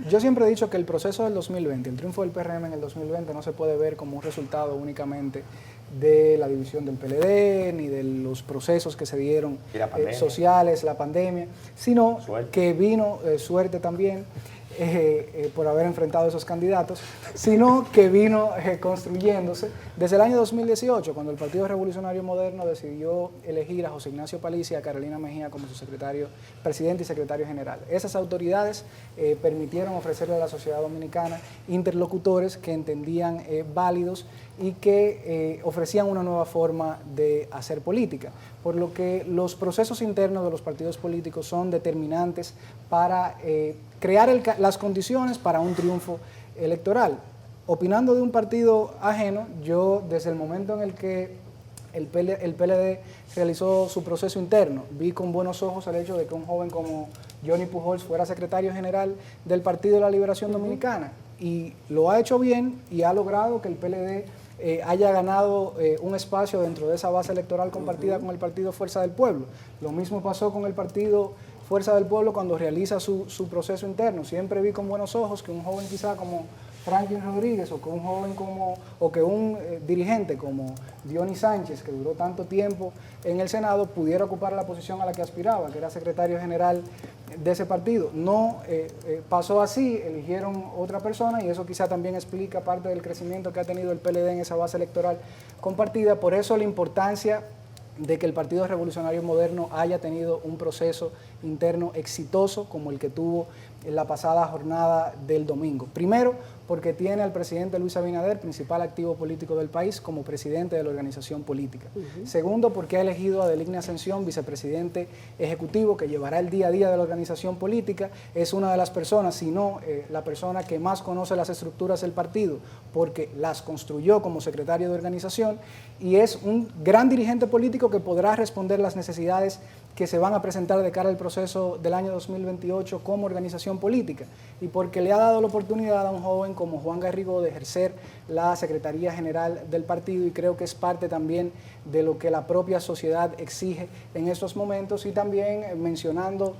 yo siempre he dicho que el proceso del 2020, el triunfo del PRM en el 2020 no se puede ver como un resultado únicamente de la división del PLD, ni de los procesos que se dieron sociales, la pandemia, sino que vino suerte también por haber enfrentado esos candidatos, sino que vino construyéndose desde el año 2018, cuando el Partido Revolucionario Moderno decidió elegir a José Ignacio Paliza y a Carolina Mejía como su secretario, presidente y secretario general. Esas autoridades permitieron ofrecerle a la sociedad dominicana interlocutores que entendían válidos y que ofrecían una nueva forma de hacer política, por lo que los procesos internos de los partidos políticos son determinantes para crear las condiciones para un triunfo electoral. Opinando de un partido ajeno, yo desde el momento en el que el PLD realizó su proceso interno, vi con buenos ojos el hecho de que un joven como Johnny Pujols fuera secretario general del Partido de la Liberación Dominicana, y lo ha hecho bien y ha logrado que el PLD haya ganado un espacio dentro de esa base electoral compartida con el partido Fuerza del Pueblo. Lo mismo pasó con el partido Fuerza del Pueblo cuando realiza su proceso interno. Siempre vi con buenos ojos que un joven quizá como Franklin Rodríguez, o que un joven un dirigente como Dionis Sánchez, que duró tanto tiempo en el Senado, pudiera ocupar la posición a la que aspiraba, que era secretario general de ese partido. No pasó así, eligieron otra persona, y eso quizá también explica parte del crecimiento que ha tenido el PLD en esa base electoral compartida. Por eso la importancia de que el Partido Revolucionario Moderno haya tenido un proceso interno exitoso como el que tuvo en la pasada jornada del domingo. Primero, porque tiene al presidente Luis Abinader, principal activo político del país, como presidente de la organización política. Segundo, porque ha elegido a Delignia Ascensión, vicepresidente ejecutivo, que llevará el día a día de la organización política. Es una de las personas, si no la persona que más conoce las estructuras del partido, porque las construyó como secretario de organización, y es un gran dirigente político que podrá responder las necesidades que se van a presentar de cara al proceso del año 2028 como organización política, y porque le ha dado la oportunidad a un joven como Juan Garrigo de ejercer la Secretaría General del partido, y creo que es parte también de lo que la propia sociedad exige en estos momentos. Y también mencionando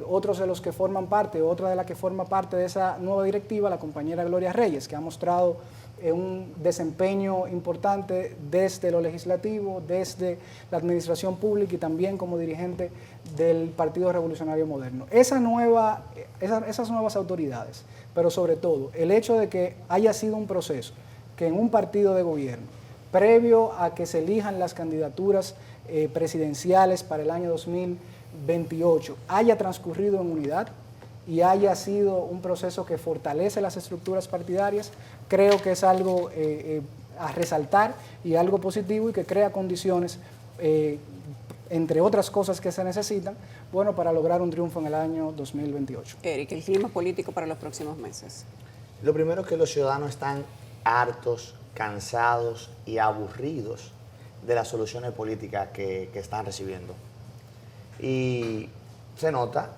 otros de los que forman parte, otra de las que forma parte de esa nueva directiva, la compañera Gloria Reyes, que ha mostrado un desempeño importante desde lo legislativo, desde la administración pública y también como dirigente del Partido Revolucionario Moderno. Esas nuevas autoridades, pero sobre todo el hecho de que haya sido un proceso que en un partido de gobierno, previo a que se elijan las candidaturas presidenciales para el año 2028, haya transcurrido en unidad y haya sido un proceso que fortalece las estructuras partidarias, creo que es algo a resaltar y algo positivo, y que crea condiciones, entre otras cosas que se necesitan, bueno, para lograr un triunfo en el año 2028. Eric, el clima político para los próximos meses. Lo primero es que los ciudadanos están hartos, cansados y aburridos de las soluciones políticas que están recibiendo. Y se nota.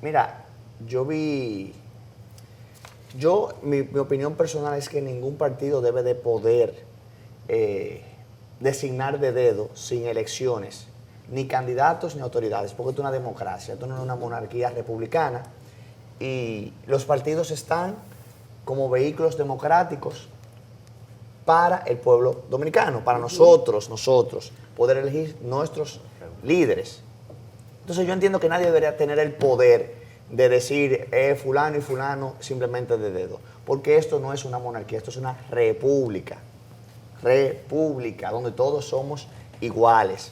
Mira, mi opinión personal es que ningún partido debe de poder designar de dedo, sin elecciones, ni candidatos ni autoridades, porque esto es una democracia, esto no es una monarquía republicana, y los partidos están como vehículos democráticos para el pueblo dominicano, para nosotros, poder elegir nuestros líderes. Entonces yo entiendo que nadie debería tener el poder de decir fulano y fulano simplemente de dedo, porque esto no es una monarquía, esto es una república, donde todos somos iguales.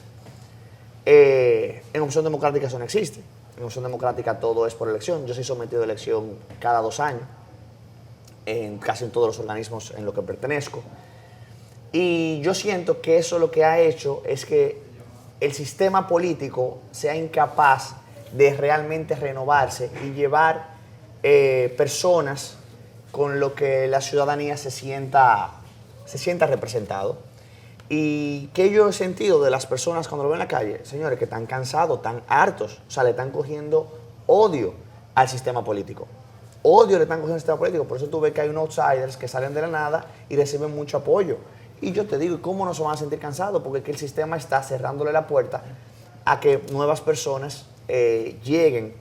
En opción democrática eso no existe. en Opción Democrática todo es por elección. Yo soy sometido a elección cada 2 años, casi en todos los organismos en los que pertenezco. Y yo siento que eso lo que ha hecho es que el sistema político sea incapaz de realmente renovarse y llevar personas con lo que la ciudadanía se sienta representado. Y que yo he sentido de las personas cuando lo ven en la calle, señores, que están cansados, están hartos, o sea, le están cogiendo odio al sistema político. Odio le están cogiendo al sistema político, por eso tú ves que hay unos outsiders que salen de la nada y reciben mucho apoyo. Y yo te digo, ¿cómo no se van a sentir cansados? Porque es que el sistema está cerrándole la puerta a que nuevas personas lleguen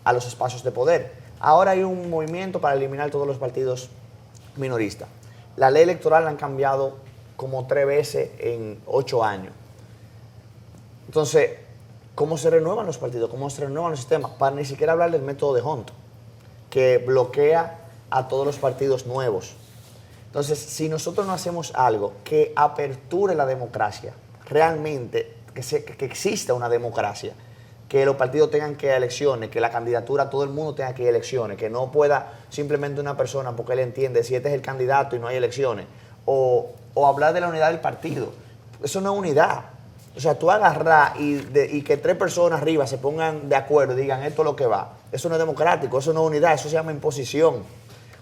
a los espacios de poder. Ahora hay un movimiento para eliminar todos los partidos minoristas. La ley electoral la han cambiado como 3 veces en 8 años. Entonces, ¿cómo se renuevan los partidos? ¿Cómo se renuevan los sistemas? Para ni siquiera hablar del método de Hunt, que bloquea a todos los partidos nuevos. Entonces, si nosotros no hacemos algo que aperture la democracia, realmente, que exista una democracia, que los partidos tengan que ir a elecciones, que la candidatura, todo el mundo tenga que ir a elecciones, que no pueda simplemente una persona, porque él entiende si este es el candidato y no hay elecciones, o hablar de la unidad del partido. Eso no es unidad. O sea, tú agarrar y que 3 personas arriba se pongan de acuerdo y digan esto es lo que va. Eso no es democrático, eso no es unidad, eso se llama imposición.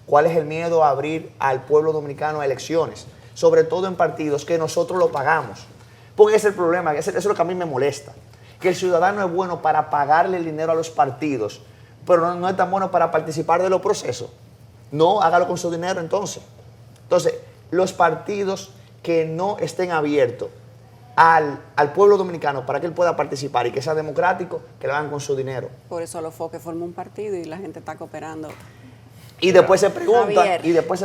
¿Cuál es el miedo a abrir al pueblo dominicano a elecciones? Sobre todo en partidos que nosotros lo pagamos. Porque ese es el problema, eso es lo que a mí me molesta. Que el ciudadano es bueno para pagarle el dinero a los partidos, pero no es tan bueno para participar de los procesos. No, hágalo con su dinero entonces. Entonces, los partidos que no estén abiertos al pueblo dominicano para que él pueda participar y que sea democrático, que lo hagan con su dinero. Por eso los FOQUE forman un partido y la gente está cooperando. Y después se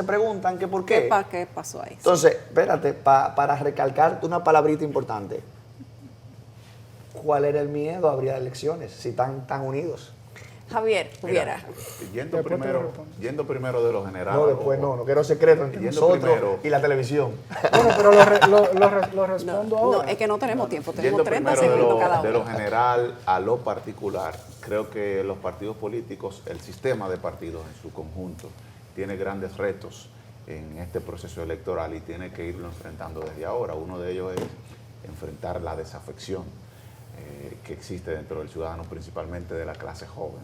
preguntan que por qué. ¿Qué pasó ahí? Entonces, espérate, para recalcarte una palabrita importante. ¿Cuál era el miedo a abrir elecciones si están tan unidos? Javier, pudiera. Yendo primero de lo general. No, después no quiero secreto entre nosotros primero, y la televisión. Bueno, pero lo respondo ahora. No, es que no tenemos tiempo, tenemos Yendo 30 primero segundos cada uno. de lo general a lo particular, creo que los partidos políticos, el sistema de partidos en su conjunto, tiene grandes retos en este proceso electoral y tiene que irlo enfrentando desde ahora. Uno de ellos es enfrentar la desafección que existe dentro del ciudadano, principalmente de la clase joven.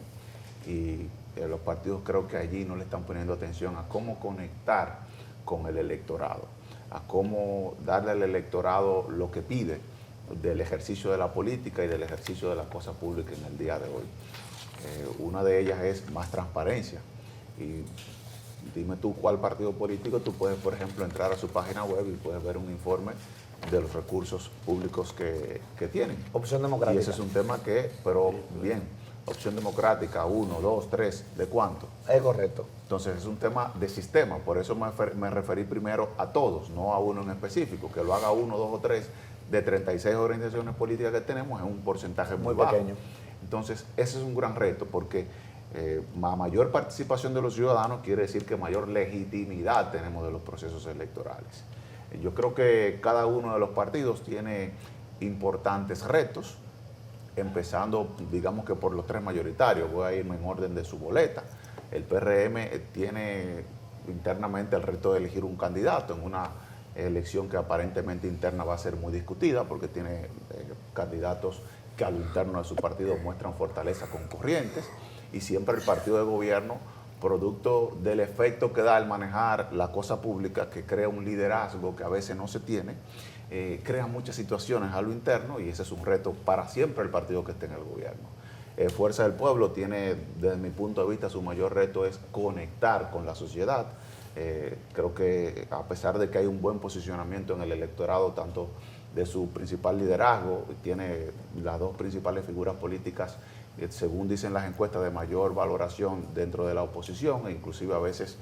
Y los partidos creo que allí no le están poniendo atención a cómo conectar con el electorado, a cómo darle al electorado lo que pide del ejercicio de la política y del ejercicio de la cosa pública en el día de hoy. Una de ellas es más transparencia. Y dime tú cuál partido político, tú puedes, por ejemplo, entrar a su página web y puedes ver un informe de los recursos públicos que tienen. Opción Democrática. Y ese es un tema pero bien, Opción Democrática, 1, 2, 3, ¿de cuánto? Es correcto. Entonces es un tema de sistema, por eso me referí primero a todos, no a uno en específico, que lo haga 1, 2 o 3 de 36 organizaciones políticas que tenemos es un porcentaje muy bajo. Pequeño. Entonces ese es un gran reto porque mayor participación de los ciudadanos quiere decir que mayor legitimidad tenemos de los procesos electorales. Yo creo que cada uno de los partidos tiene importantes retos, empezando, digamos que por los 3 mayoritarios. Voy a irme en orden de su boleta. El PRM tiene internamente el reto de elegir un candidato en una elección que aparentemente interna va a ser muy discutida porque tiene candidatos que a lo interno de su partido muestran fortaleza con corrientes y siempre el partido de gobierno, producto del efecto que da el manejar la cosa pública, que crea un liderazgo que a veces no se tiene, crea muchas situaciones a lo interno y ese es un reto para siempre el partido que esté en el gobierno. Fuerza del Pueblo tiene, desde mi punto de vista, su mayor reto es conectar con la sociedad. Creo que a pesar de que hay un buen posicionamiento en el electorado, tanto de su principal liderazgo, tiene las 2 principales figuras políticas según dicen las encuestas, de mayor valoración dentro de la oposición e inclusive a veces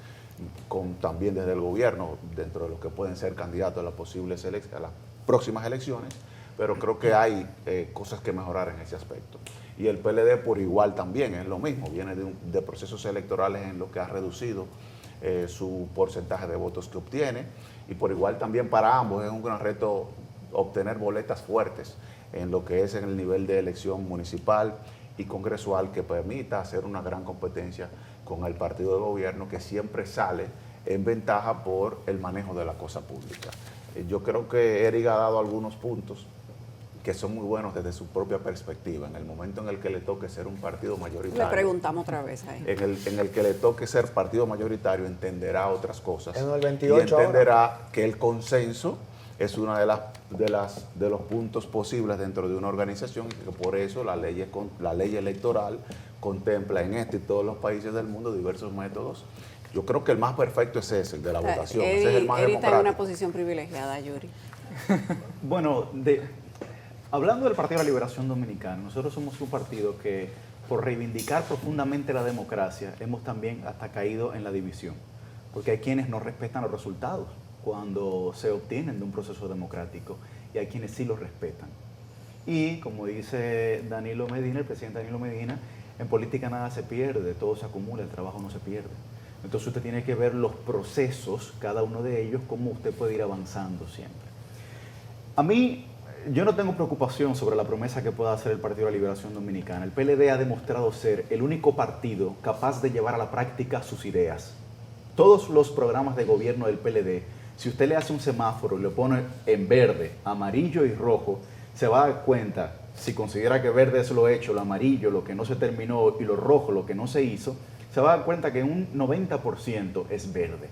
también desde el gobierno, dentro de los que pueden ser candidatos a las próximas elecciones, pero creo que hay cosas que mejorar en ese aspecto. Y el PLD por igual también es lo mismo, viene de procesos electorales en los que ha reducido su porcentaje de votos que obtiene y por igual también para ambos es un gran reto obtener boletas fuertes en lo que es en el nivel de elección municipal y congresual que permita hacer una gran competencia con el partido de gobierno, que siempre sale en ventaja por el manejo de la cosa pública. Yo creo que Eric ha dado algunos puntos que son muy buenos desde su propia perspectiva. En el momento en el que le toque ser un partido mayoritario, le preguntamos otra vez ahí. en el que le toque ser partido mayoritario, entenderá otras cosas. En el 28 y entenderá que el consenso es uno de los puntos posibles dentro de una organización, y que por eso la ley electoral contempla en este y todos los países del mundo diversos métodos. Yo creo que el más perfecto es ese, el de la votación. Ese es el más Eric está en una democrático. posición privilegiada, Yuri. Bueno, hablando del Partido de la Liberación Dominicana, nosotros somos un partido que, por reivindicar profundamente la democracia, hemos también hasta caído en la división, porque hay quienes no respetan los resultados cuando se obtienen de un proceso democrático, y hay quienes sí los respetan. Y como dice Danilo Medina, el presidente Danilo Medina, en política nada se pierde, todo se acumula, el trabajo no se pierde. Entonces usted tiene que ver los procesos, cada uno de ellos, cómo usted puede ir avanzando siempre. A mí, yo no tengo preocupación sobre la promesa que pueda hacer el Partido de la Liberación Dominicana. El PLD ha demostrado ser el único partido capaz de llevar a la práctica sus ideas. Todos los programas de gobierno del PLD, si usted le hace un semáforo y lo pone en verde, amarillo y rojo, se va a dar cuenta, si considera que verde es lo hecho, lo amarillo, lo que no se terminó, y lo rojo, lo que no se hizo, se va a dar cuenta que un 90% es verde.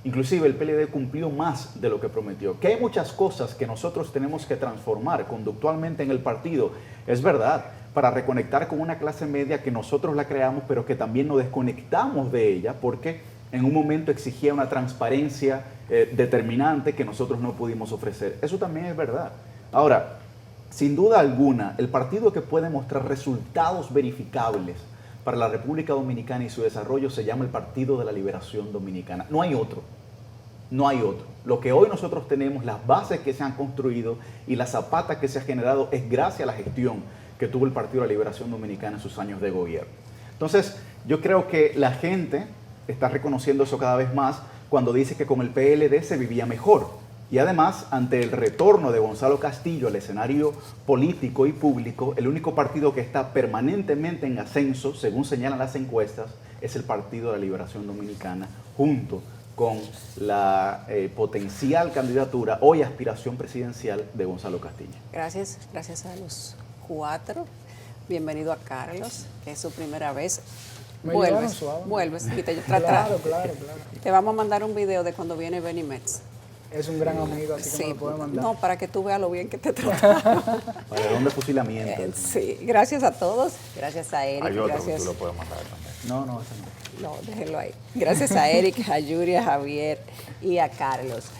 Inclusive el PLD cumplió más de lo que prometió. Que hay muchas cosas que nosotros tenemos que transformar conductualmente en el partido, es verdad, para reconectar con una clase media que nosotros la creamos, pero que también nos desconectamos de ella porque en un momento exigía una transparencia determinante que nosotros no pudimos ofrecer. Eso también es verdad. Ahora, sin duda alguna, el partido que puede mostrar resultados verificables para la República Dominicana y su desarrollo se llama el Partido de la Liberación Dominicana. No hay otro. No hay otro. Lo que hoy nosotros tenemos, las bases que se han construido y la zapata que se ha generado es gracias a la gestión que tuvo el Partido de la Liberación Dominicana en sus años de gobierno. Entonces, yo creo que la gente está reconociendo eso cada vez más cuando dice que con el PLD se vivía mejor. Y además, ante el retorno de Gonzalo Castillo al escenario político y público, el único partido que está permanentemente en ascenso, según señalan las encuestas, es el Partido de la Liberación Dominicana, junto con la potencial candidatura, hoy aspiración presidencial, de Gonzalo Castillo. Gracias a los cuatro. Bienvenido a Carlos, que es su primera vez. Vuelves. Y Claro. Te vamos a mandar un video de cuando viene Benny Metz. Es un gran amigo, así que me lo puede mandar. No, para que tú veas lo bien que te trataron. Para el hombre fusilamiento. Sí, gracias a todos. Gracias a Eric. Hay otro Gracias. que tú lo puedes mandar también. No, ese no. No, déjenlo ahí. Gracias a Eric, a Yuri, a Javier y a Carlos.